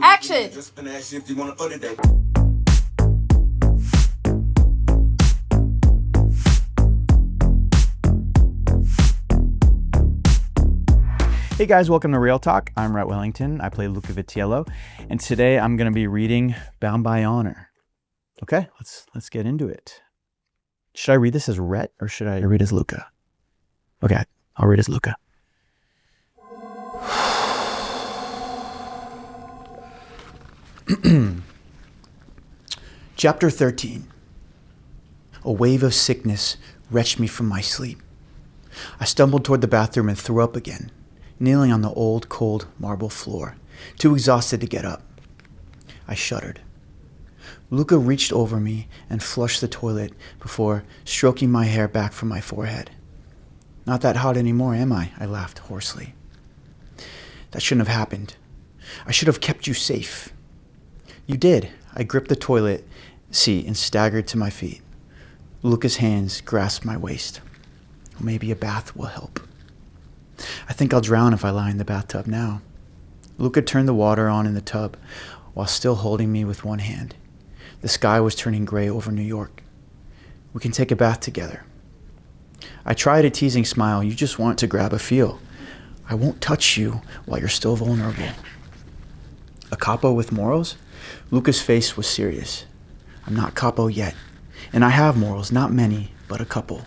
Action! Just gonna ask you if you want to put it there. Hey guys, welcome to ReelTalk. I'm Rhett Wellington. I play Luca, and today I'm going to be reading Bound by Honor. Okay, let's get into it. Should I read this as Rhett or should I read as Luca? Okay, I'll read as Luca. Chapter 13. A wave of sickness wrenched me from my sleep. I stumbled toward the bathroom and threw up again, kneeling on the old, cold marble floor, too exhausted to get up. I shuddered. Luca reached over me and flushed the toilet before stroking my hair back from my forehead. Not that hot anymore, am I? I laughed hoarsely. That shouldn't have happened. I should have kept you safe. You did. I gripped the toilet seat and staggered to my feet. Luca's hands grasped my waist. Maybe a bath will help. I think I'll drown if I lie in the bathtub now. Luca turned the water on in the tub while still holding me with one hand. The sky was turning gray over New York. We can take a bath together. I tried a teasing smile. You just want to grab a feel. I won't touch you while you're still vulnerable. A capo with morals? Luca's face was serious. I'm not capo yet, and I have morals, not many, but a couple.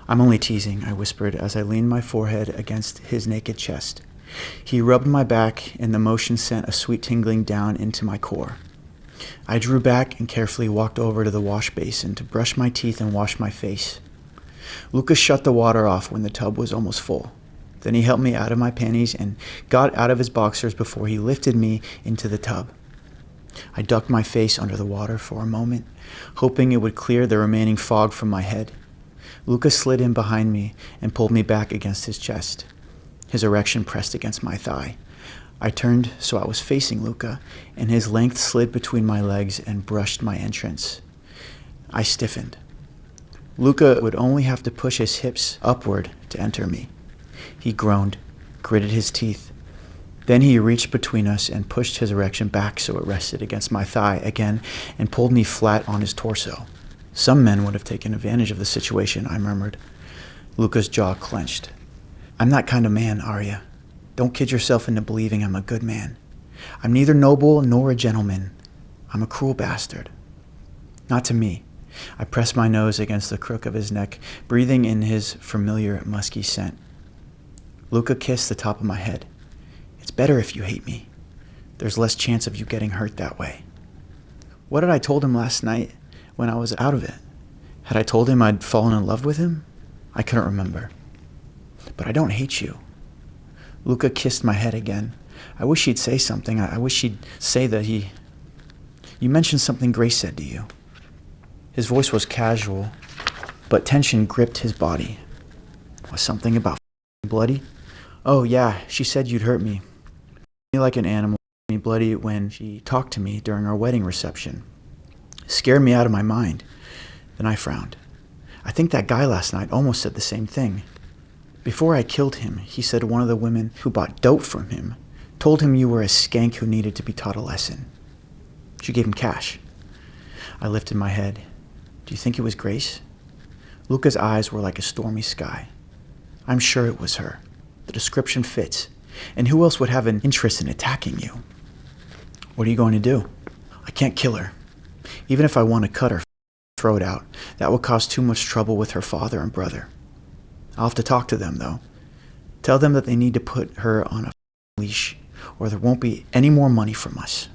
I'm only teasing, I whispered as I leaned my forehead against his naked chest. He rubbed my back, and the motion sent a sweet tingling down into my core. I drew back and carefully walked over to the wash basin to brush my teeth and wash my face. Luca shut the water off when the tub was almost full. Then he helped me out of my panties and got out of his boxers before he lifted me into the tub. I ducked my face under the water for a moment, hoping it would clear the remaining fog from my head. Luca slid in behind me and pulled me back against his chest. His erection pressed against my thigh. I turned so I was facing Luca, and his length slid between my legs and brushed my entrance. I stiffened. Luca would only have to push his hips upward to enter me. He groaned, gritted his teeth. Then he reached between us and pushed his erection back so it rested against my thigh again and pulled me flat on his torso. Some men would have taken advantage of the situation, I murmured. Luca's jaw clenched. I'm that kind of man, Arya. Don't kid yourself into believing I'm a good man. I'm neither noble nor a gentleman. I'm a cruel bastard. Not to me. I pressed my nose against the crook of his neck, breathing in his familiar musky scent. Luca kissed the top of my head. It's better if you hate me. There's less chance of you getting hurt that way. What had I told him last night when I was out of it? Had I told him I'd fallen in love with him? I couldn't remember. But I don't hate you. Luca kissed my head again. I wish he'd say something. I wish he'd say that You mentioned something Grace said to you. His voice was casual, but tension gripped his body. Was something about bloody? Oh yeah, she said you'd hurt me. Me like an animal, me bloody when she talked to me during our wedding reception. Scared me out of my mind. Then I frowned. I think that guy last night almost said the same thing. Before I killed him, he said one of the women who bought dope from him told him you were a skank who needed to be taught a lesson. She gave him cash. I lifted my head. Do you think it was Grace? Luca's eyes were like a stormy sky. I'm sure it was her. The description fits. And who else would have an interest in attacking you? What are you going to do? I can't kill her. Even if I want to cut her throat out, that would cause too much trouble with her father and brother. I'll have to talk to them, though. Tell them that they need to put her on a leash, or there won't be any more money from us.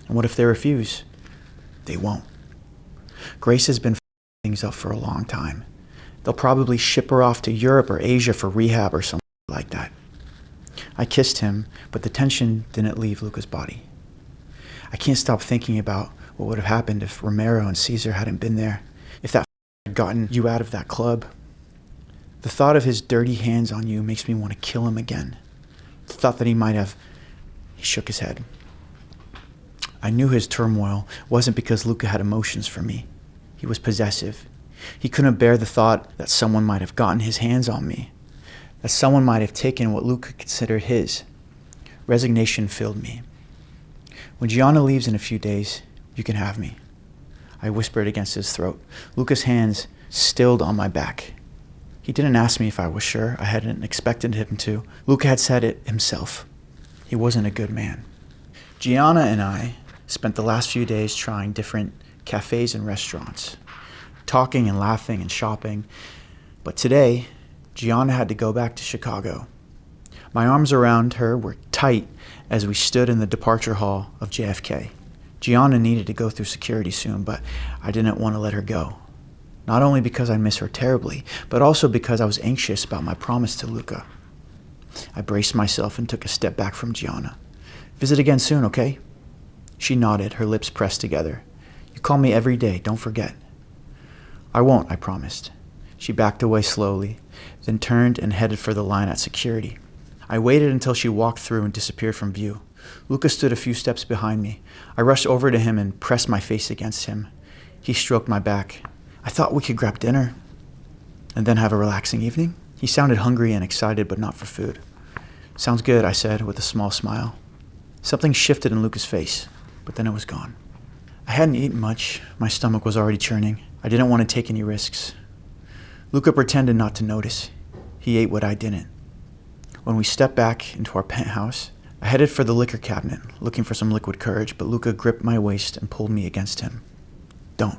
And what if they refuse? They won't. Grace has been things up for a long time. They'll probably ship her off to Europe or Asia for rehab or something like that. I kissed him, but the tension didn't leave Luca's body. I can't stop thinking about what would have happened if Romero and Caesar hadn't been there, if that had gotten you out of that club. The thought of his dirty hands on you makes me want to kill him again. The thought that he might have... He shook his head. I knew his turmoil wasn't because Luca had emotions for me. He was possessive. He couldn't bear the thought that someone might have gotten his hands on me, that someone might have taken what Luca considered his. Resignation filled me. When Gianna leaves in a few days, you can have me. I whispered against his throat, Luca's hands stilled on my back. He didn't ask me if I was sure. I hadn't expected him to. Luca had said it himself. He wasn't a good man. Gianna and I spent the last few days trying different cafes and restaurants, talking and laughing and shopping. But today, Gianna had to go back to Chicago. My arms around her were tight as we stood in the departure hall of JFK. Gianna needed to go through security soon, but I didn't want to let her go. Not only because I miss her terribly, but also because I was anxious about my promise to Luca. I braced myself and took a step back from Gianna. Visit again soon, okay? She nodded, her lips pressed together. You call me every day, don't forget. I won't, I promised. She backed away slowly, then turned and headed for the line at security. I waited until she walked through and disappeared from view. Luca stood a few steps behind me. I rushed over to him and pressed my face against him. He stroked my back. I thought we could grab dinner and then have a relaxing evening. He sounded hungry and excited, but not for food. Sounds good, I said with a small smile. Something shifted in Luca's face, but then it was gone. I hadn't eaten much. My stomach was already churning. I didn't want to take any risks. Luca pretended not to notice. He ate what I didn't. When we stepped back into our penthouse, I headed for the liquor cabinet, looking for some liquid courage, but Luca gripped my waist and pulled me against him. Don't.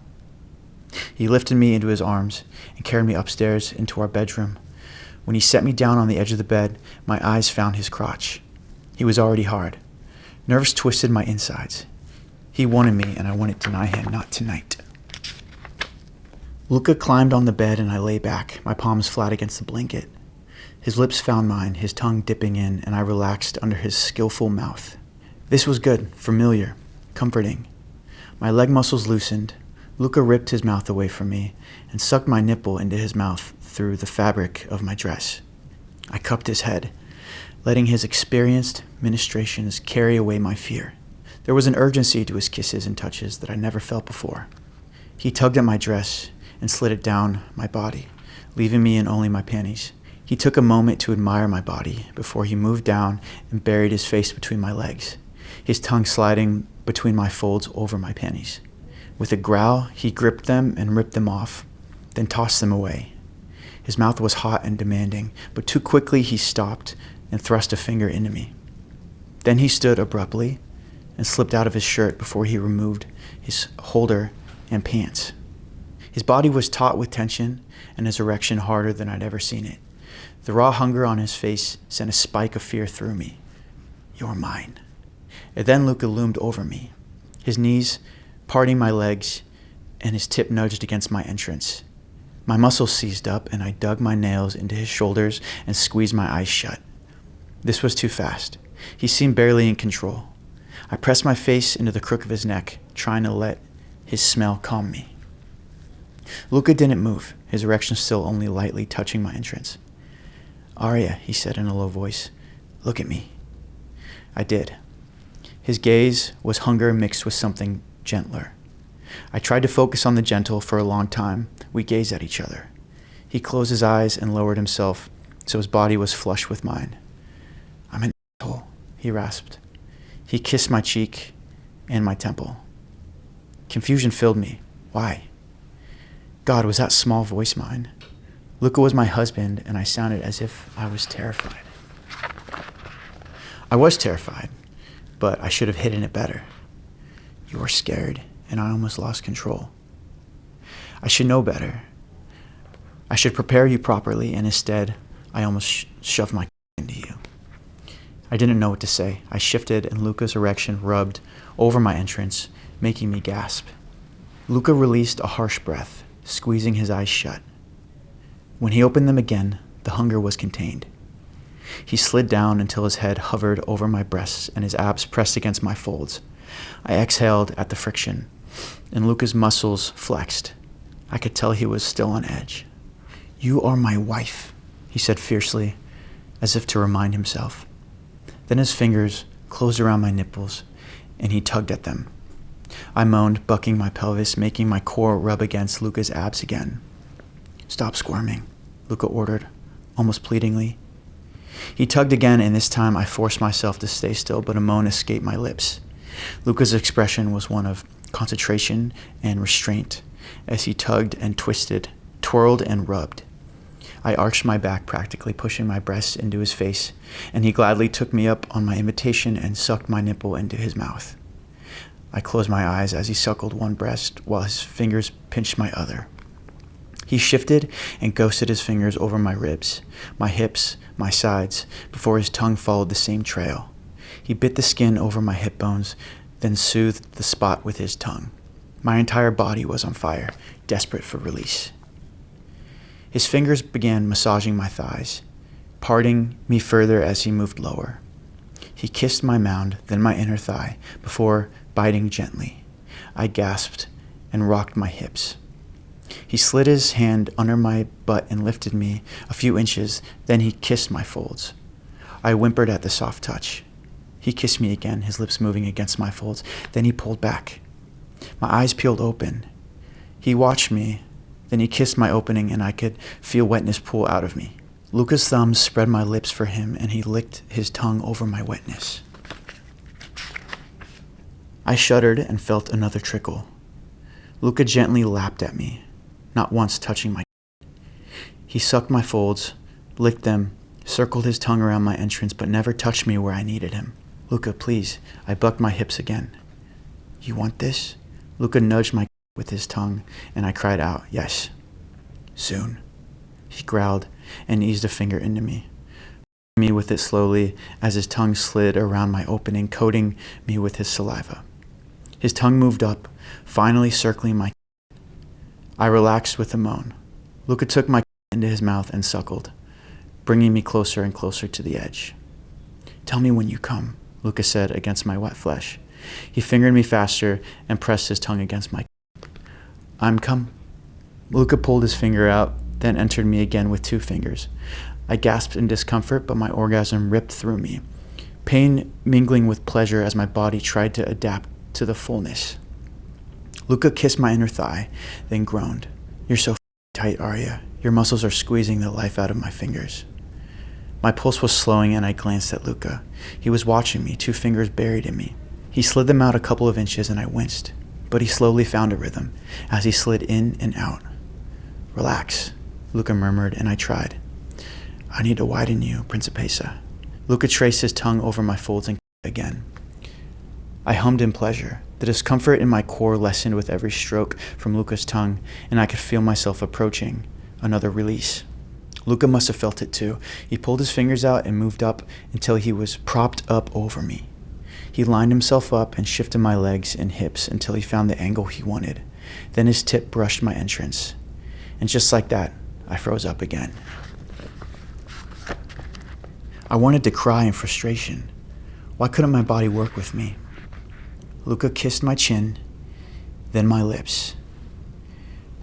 He lifted me into his arms and carried me upstairs into our bedroom. When he set me down on the edge of the bed, my eyes found his crotch. He was already hard. Nerves twisted my insides. He wanted me, and I wouldn't deny him, not tonight. Luca climbed on the bed, and I lay back, my palms flat against the blanket. His lips found mine, his tongue dipping in, and I relaxed under his skillful mouth. This was good, familiar, comforting. My leg muscles loosened. Luca ripped his mouth away from me and sucked my nipple into his mouth through the fabric of my dress. I cupped his head, letting his experienced ministrations carry away my fear. There was an urgency to his kisses and touches that I never felt before. He tugged at my dress and slid it down my body, leaving me in only my panties. He took a moment to admire my body before he moved down and buried his face between my legs, his tongue sliding between my folds over my panties. With a growl, he gripped them and ripped them off, then tossed them away. His mouth was hot and demanding, but too quickly he stopped and thrust a finger into me. Then he stood abruptly and slipped out of his shirt before he removed his holder and pants. His body was taut with tension and his erection harder than I'd ever seen it. The raw hunger on his face sent a spike of fear through me. You're mine. And then Luca loomed over me, his knees parting my legs and his tip nudged against my entrance. My muscles seized up and I dug my nails into his shoulders and squeezed my eyes shut. This was too fast. He seemed barely in control. I pressed my face into the crook of his neck, trying to let his smell calm me. Luca didn't move, his erection still only lightly touching my entrance. Arya, he said in a low voice, look at me. I did. His gaze was hunger mixed with something gentler. I tried to focus on the gentle for a long time. We gazed at each other. He closed his eyes and lowered himself so his body was flush with mine. I'm an asshole, he rasped. He kissed my cheek and my temple. Confusion filled me. Why? God, was that small voice mine? Luca was my husband, and I sounded as if I was terrified. I was terrified, but I should have hidden it better. You were scared, and I almost lost control. I should know better. I should prepare you properly, and instead, I almost shoved my into you. I didn't know what to say. I shifted, and Luca's erection rubbed over my entrance, making me gasp. Luca released a harsh breath, squeezing his eyes shut. When he opened them again, the hunger was contained. He slid down until his head hovered over my breasts and his abs pressed against my folds. I exhaled at the friction, and Luca's muscles flexed. I could tell he was still on edge. You are my wife, he said fiercely, as if to remind himself. Then his fingers closed around my nipples, and he tugged at them. I moaned, bucking my pelvis, making my core rub against Luca's abs again. Stop squirming, Luca ordered, almost pleadingly. He tugged again, and this time I forced myself to stay still, but a moan escaped my lips. Luca's expression was one of concentration and restraint as he tugged and twisted, twirled and rubbed. I arched my back, practically pushing my breasts into his face, and he gladly took me up on my invitation and sucked my nipple into his mouth. I closed my eyes as he suckled one breast while his fingers pinched my other. He shifted and ghosted his fingers over my ribs, my hips, my sides, before his tongue followed the same trail. He bit the skin over my hip bones, then soothed the spot with his tongue. My entire body was on fire, desperate for release. His fingers began massaging my thighs, parting me further as he moved lower. He kissed my mound, then my inner thigh, before biting gently. I gasped and rocked my hips. He slid his hand under my butt and lifted me a few inches, then he kissed my folds. I whimpered at the soft touch. He kissed me again, his lips moving against my folds, then he pulled back. My eyes peeled open. He watched me, then he kissed my opening and I could feel wetness pool out of me. Luca's thumbs spread my lips for him and he licked his tongue over my wetness. I shuddered and felt another trickle. Luca gently lapped at me, not once touching my. He sucked my folds, licked them, circled his tongue around my entrance, but never touched me where I needed him. Luca, please. I bucked my hips again. You want this? Luca nudged my with his tongue, and I cried out, yes. Soon. He growled and eased a finger into me with it slowly as his tongue slid around my opening, coating me with his saliva. His tongue moved up, finally circling my. I relaxed with a moan. Luca took my into his mouth and suckled, bringing me closer and closer to the edge. Tell me when you come, Luca said against my wet flesh. He fingered me faster and pressed his tongue against my. I'm come. Luca pulled his finger out, then entered me again with 2 fingers. I gasped in discomfort, but my orgasm ripped through me, pain mingling with pleasure as my body tried to adapt to the fullness. Luca kissed my inner thigh, then groaned. You're so tight, Arya. Your muscles are squeezing the life out of my fingers. My pulse was slowing and I glanced at Luca. He was watching me, 2 fingers buried in me. He slid them out a couple of inches and I winced, but he slowly found a rhythm as he slid in and out. Relax, Luca murmured, and I tried. I need to widen you, Principessa. Luca traced his tongue over my folds and again. I hummed in pleasure. The discomfort in my core lessened with every stroke from Luca's tongue, and I could feel myself approaching another release. Luca must have felt it too. He pulled his fingers out and moved up until he was propped up over me. He lined himself up and shifted my legs and hips until he found the angle he wanted. Then his tip brushed my entrance. And just like that, I froze up again. I wanted to cry in frustration. Why couldn't my body work with me? Luca kissed my chin, then my lips.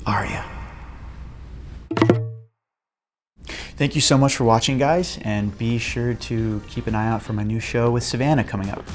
Arya. Thank you so much for watching, guys, and be sure to keep an eye out for my new show with Savannah coming up.